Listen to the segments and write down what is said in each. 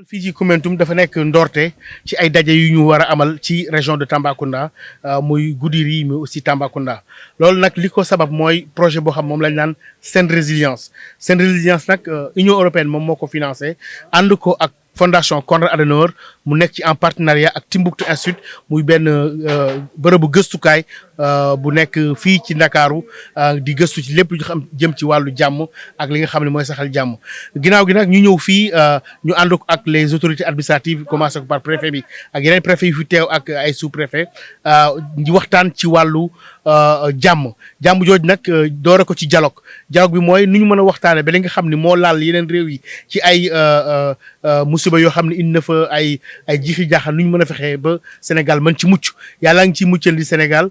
fii ci Koumpentoum dafa nekk ndorte ci ay daje yu ñu war a amal ci région de Tambacounda muy Goudiri mais aussi Tambacounda loolu nag li ko sabab mooy projet boo xam moom lañ naan Sen Résilience nag Union européenne moom moo ko financé ànd ko ak fondation Konrad Adenauer mu nekk ci en partenariat ak Timbuktu Institute muy benn bërëbu gëstukaay bu nekk fii ci Ndakaaru di gëstu ci lépp lu xam jëm ci wàllu jàmm ak li nga xam ne mooy saxal jàmm ginnaaw gi nag ñu ñëw fii ñu ànd ak les autorités administratives commencé ko par préfet bi ak yeneen préfet yu fi teew ak ay sous préfet di waxtaan ci wàllu jàmm jooju nag doore ko ci dialogue bi mooy nu ñu mën a waxtaane ba li nga xam ne moo laal yeneen réew yi ci ay musiba yoo xam ne indi na fa ay jiixi jaaxal nu ñu mën a fexee ba Sénégal mën ci mucc yàlla ngi ci muccal di Sénégal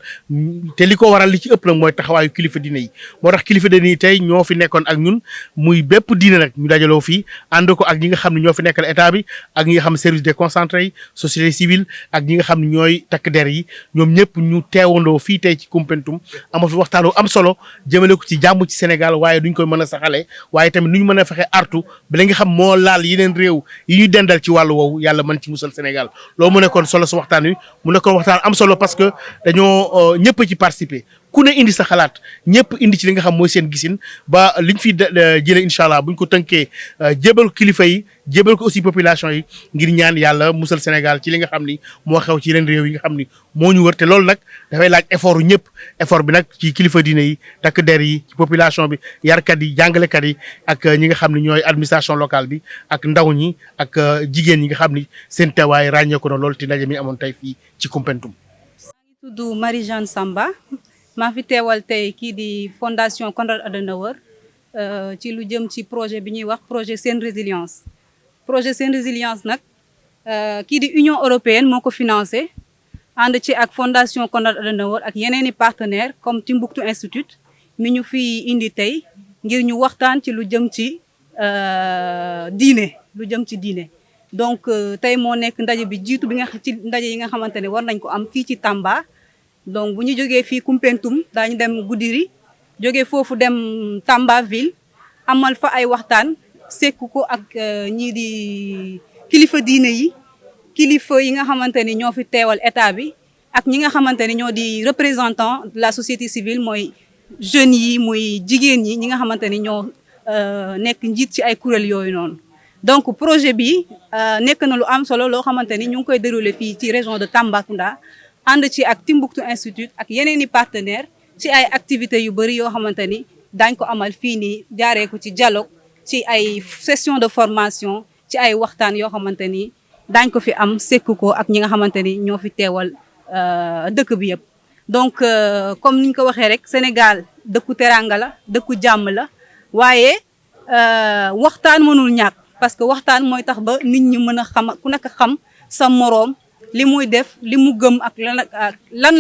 te li ko waral li ci ëpp nag mooy taxawaayu kilifa diine yi moo tax kilifa diine yi tey ñoo fi nekkoon ak ñun muy bépp diine nag ñu dajaloo fii ànd ko ak ñi nga xam ne ñoo fi nekkal état bi ak ñi nga xam ne service déconcentré yi société civile ak ñi nga xam ne ñooy takk der yi ñoom ñëpp ñu teewandoo fii tey ci Koumpentoum amoo fi waxtaan am solo jëmale ko ci jàmm ci Sénégal waaye duñ koy mën a saxalee waaye tamit nu ñu mën a fexe artu ba li nga xam moo laal yeneen réew yi ñu dendal ci wàllu woowu yàlla mën ci musal Sénégal loolu mu nekkoon solo su waxtaan wi mu nekkoon waxtaan am solo parce que dañoo ñëpp ci participer ku ne indi sa xalaat ñëpp indi ci li nga xam mooy seen gisin ba liñ fi jëlee incha allah buñ ko tënkee jébal ko kilifa yi jébal ko aussi population yi ngir ñaan yàlla musal Sénégal ci li nga xam ni moo xew ci yeneen réew yi nga xam ni moo ñu wër te loolu nag dafay laaj effort ñëpp effort bi nag ci kilifa diine yi takk der yi ci population bi yarkat yi jàngalekat yi ak ñi nga xam ne ñooy administration locale bi ak ndaw ñi ak jigéen ñi nga xam ni seen teewaay ràññeeku na loolu te ndaje mi amoon tey fii ci Koumpentoum. tudd Marie-Jeanne Samba maa fi teewal tey kii di fondation Konrad Adenauer ci lu jëm ci projet bi ñuy wax projet Sen Résilience nag kii di Union européenne moo ko financé ànd ci ak fondation Konrad Adenauer ak yeneeni partenaires comme Timbuktu Institute mi ñu fi indi tey ngir ñu waxtaan ci lu jëm ci diine donc tey moo nekk ndaje bi jiitu bi nga ci ndaje yi nga xamante ne war nañ ko am fii ci Tamba donc bu ñu jógee fii Koumpentoum daañu dem Goudiri jógee foofu dem Tamba ville amal fa ay waxtaan sekk ko ak ñii di kilifa diine yi kilifa yi nga xamante ni ñoo fi teewal état bi ak ñi nga xamante ni ñoo di représentant de la société civile mooy jeunes yi muy jigéen ñi nga xamante ni ñoo nekk njiit ci ay kuréel yooyu noonu. donc projet bi nekk na lu am solo loo xamante ni ñu ngi koy déroulé fii ci région de Tambacounda ànd ci ak Timbuktu Institute ak yeneen i partenaires ci ay activités yu bëri yoo xamante ni daañ ko amal fii nii jaaree ko ci dialogue ci ay session de formation ci ay waxtaan yoo xamante ni daañ ko fi am sekk ko ak ñi nga xamante ni ñoo fi teewal dëkk bi yëpp. donc comme niñ ko waxee rek Sénégal dëkku teranga la dëkku jàmm la waaye waxtaan mënul ñàkk parce que waxtaan mooy tax ba nit ñi mën a xam ku nekk xam sa moroom li muy def li mu gëm ak lan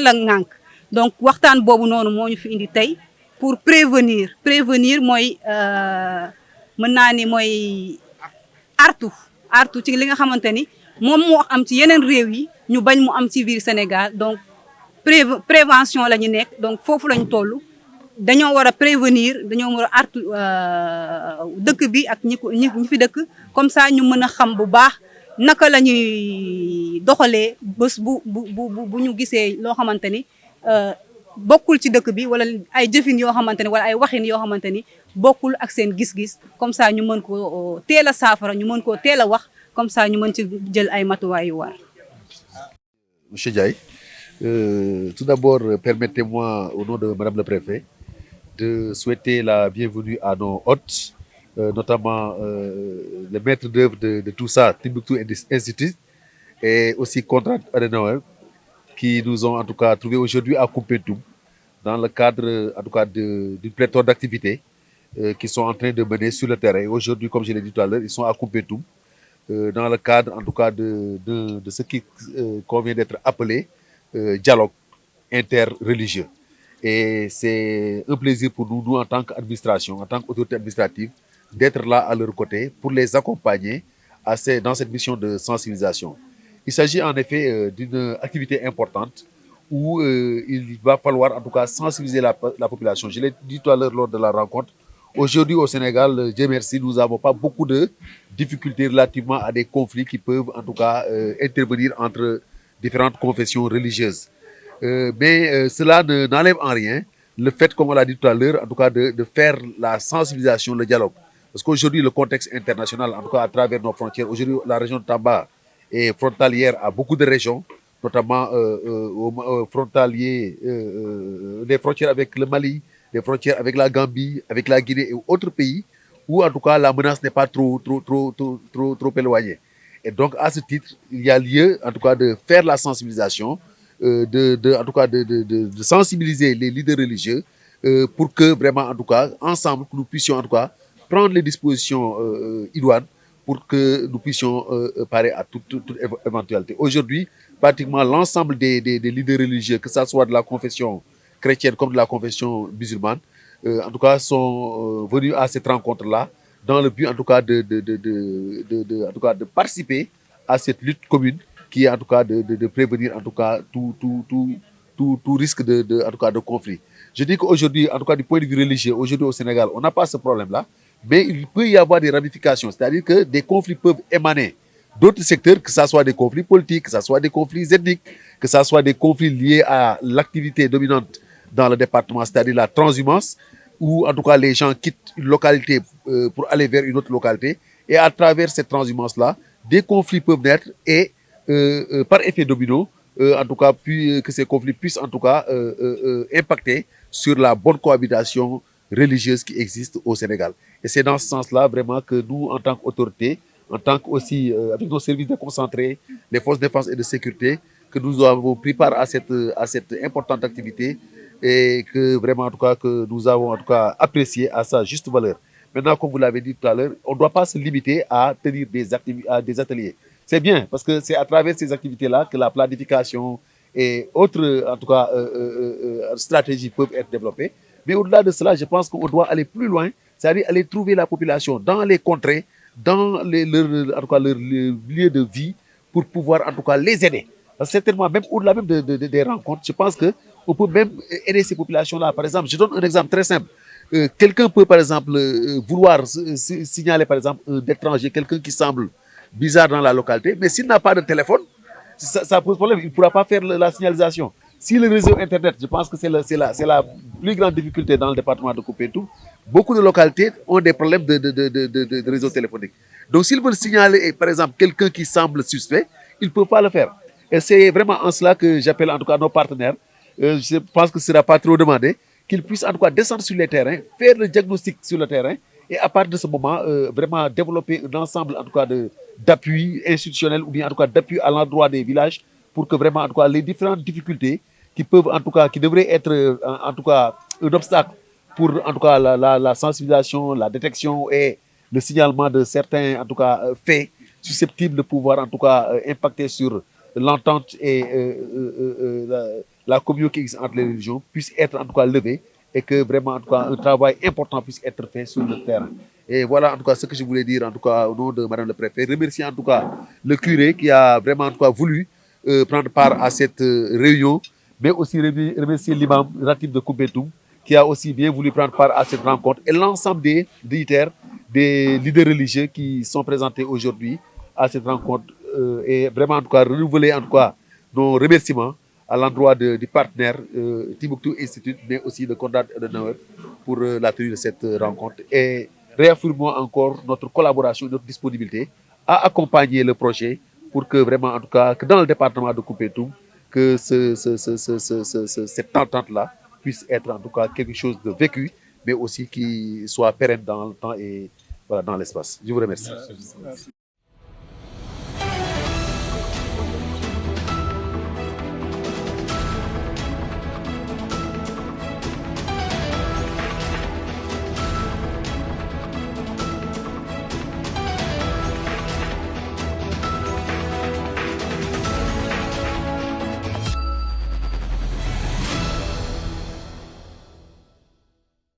la ŋànk donc waxtaan boobu noonu moo ñu fi indi tey pour prévenir mooy mën naa ni mooy artu ci li nga xamante ni moom moo am ci yeneen réew yi ñu bañ mu am ci biir Sénégal donc prévention la ñu nekk donc foofu la ñu toll dañoo war a prévenir dañoo war a artu dëkk bi ak ñi fi dëkk comme ça ñu mën a xam bu baax naka la ñuy doxalee bés bu ñu gisee loo xamante ni bokkul ci dëkk bi wala ay jëfin yoo xamante ni wala ay waxin yoo xamante ni bokkul ak seen gis-gis comme ça ñu mën ko teel a saafara ñu mën koo teel a wax comme ça ñu mën ci jël ay matuwaay yu war. Monsieur Ndiaye, tout d'abord permettez-moi au nom de Madame le Préfet de souhaiter la bienvenue à nos hôtes, notamment le maître d'œuvre de tout ça, Timbuktu Institute, et aussi Konrad Adenauer, qui nous ont en tout cas trouvés aujourd'hui à Koumpentoum, dans le cadre en tout cas d'une pléthore d'activités qu'ils sont en train de mener sur le terrain. Aujourd'hui, comme je l'ai dit tout à l'heure, ils sont à Koumpentoum, dans le cadre en tout cas de ce qui convient d'être appelé dialogue interreligieux. Et c'est un plaisir pour nous en tant qu'administration, en tant qu'autorité administrative, d'être là à leur côté pour les accompagner dans cette mission de sensibilisation. Il s'agit en effet d'une activité importante où il va falloir en tout cas sensibiliser la population. Je l'ai dit tout à l'heure lors de la rencontre. Aujourd'hui au Sénégal, Dieu merci, nous n'avons pas beaucoup de difficultés relativement à des conflits qui peuvent en tout cas intervenir entre différentes confessions religieuses. Mais cela n'enlève en rien le fait, comme on l'a dit tout à l'heure, en tout cas de faire la sensibilisation, le dialogue. Parce qu'aujourd'hui, le contexte international, en tout cas à travers nos frontières, aujourd'hui, la région de Tamba est frontalière à beaucoup de régions, notamment frontaliers, des frontières avec le Mali, des frontières avec la Gambie, avec la Guinée et autres pays, où en tout cas la menace n'est pas trop éloignée. Et donc, à ce titre, il y a lieu, en tout cas, de faire la sensibilisation, en tout cas, de sensibiliser les leaders religieux pour que vraiment, en tout cas, ensemble, que nous puissions, en tout cas, prendre les dispositions idoines pour que nous puissions parer à toute éventualité. Aujourd'hui, pratiquement l'ensemble des leaders religieux, que ce soit de la confession chrétienne comme de la confession musulmane, en tout cas, sont venus à cette rencontre-là dans le but, en tout cas, en tout cas, de participer à cette lutte commune qui est, en tout cas, de prévenir, en tout cas, tout risque en tout cas, de conflit. Je dis qu'aujourd'hui, en tout cas, du point de vue religieux, aujourd'hui au Sénégal, on n'a pas ce problème-là, mais il peut y avoir des ramifications, c'est-à-dire que des conflits peuvent émaner d'autres secteurs, que ce soit des conflits politiques, que ce soit des conflits ethniques, que ce soit des conflits liés à l'activité dominante dans le département, c'est-à-dire la transhumance, où en tout cas les gens quittent une localité pour aller vers une autre localité, et à travers cette transhumance-là, des conflits peuvent naître et par effet domino, en tout cas, que ces conflits puissent en tout cas impacter sur la bonne cohabitation religieuse qui existe au Sénégal. Et c'est dans ce sens-là vraiment que nous, en tant qu'autorité, en tant qu'aussi avec nos services déconcentrés, les forces de défense et de sécurité, que nous avons pris part à cette importante activité et que vraiment, en tout cas, que nous avons en tout cas apprécié à sa juste valeur. Maintenant, comme vous l'avez dit tout à l'heure, on ne doit pas se limiter à tenir des ateliers. C'est bien, parce que c'est à travers ces activités-là que la planification et autres, en tout cas, stratégies peuvent être développées. Mais au-delà de cela, je pense qu'on doit aller plus loin, c'est-à-dire aller trouver la population dans les contrées, dans en tout cas, leur lieu de vie, pour pouvoir, en tout cas, les aider. Parce que certainement, même au-delà même des rencontres, je pense qu'on peut même aider ces populations-là. Par exemple, je donne un exemple très simple. Quelqu'un peut, par exemple, vouloir signaler, par exemple, un étranger, quelqu'un qui semble bizarre dans la localité, mais s'il n'a pas de téléphone, ça pose problème. Il ne pourra pas faire la signalisation. Si le réseau Internet, je pense que c'est la plus grande difficulté dans le département de Koupentoum, beaucoup de localités ont des problèmes de réseau téléphonique. Donc, s'ils veulent signaler, par exemple, quelqu'un qui semble suspect, ils ne peuvent pas le faire. Et c'est vraiment en cela que j'appelle en tout cas nos partenaires. Je pense que ce ne sera pas trop demandé, qu'ils puissent en tout cas descendre sur les terrains, faire le diagnostic sur le terrain, et à partir de ce moment, vraiment développer un ensemble en tout cas d'appui institutionnel ou bien en tout cas d'appui à l'endroit des villages pour que vraiment en tout cas les différentes difficultés qui peuvent en tout cas, qui devraient être en tout cas un obstacle pour en tout cas la sensibilisation, la détection et le signalement de certains en tout cas faits susceptibles de pouvoir en tout cas impacter sur l'entente et la communion qui existe entre les religions puisse être en tout cas levée et que vraiment en tout cas un travail important puisse être fait sur le terrain. Et voilà en tout cas ce que je voulais dire en tout cas au nom de Madame le Préfet. Remercier en tout cas le curé qui a vraiment en tout cas voulu prendre part à cette réunion, mais aussi remercier l'imam Ratib de Koupentoum qui a aussi bien voulu prendre part à cette rencontre et l'ensemble des dignitaires, des leaders religieux qui sont présentés aujourd'hui à cette rencontre et vraiment en tout cas renouveler en tout cas nos remerciements à l'endroit du partenaire Timbuktu Institute, mais aussi de Konrad Adenauer pour la tenue de cette rencontre. Et réaffirmons encore notre collaboration, notre disponibilité à accompagner le projet pour que vraiment, en tout cas, que dans le département de Koupentoum, que cette entente-là puisse être en tout cas quelque chose de vécu, mais aussi qui soit pérenne dans le temps et voilà, dans l'espace. Je vous remercie. Merci.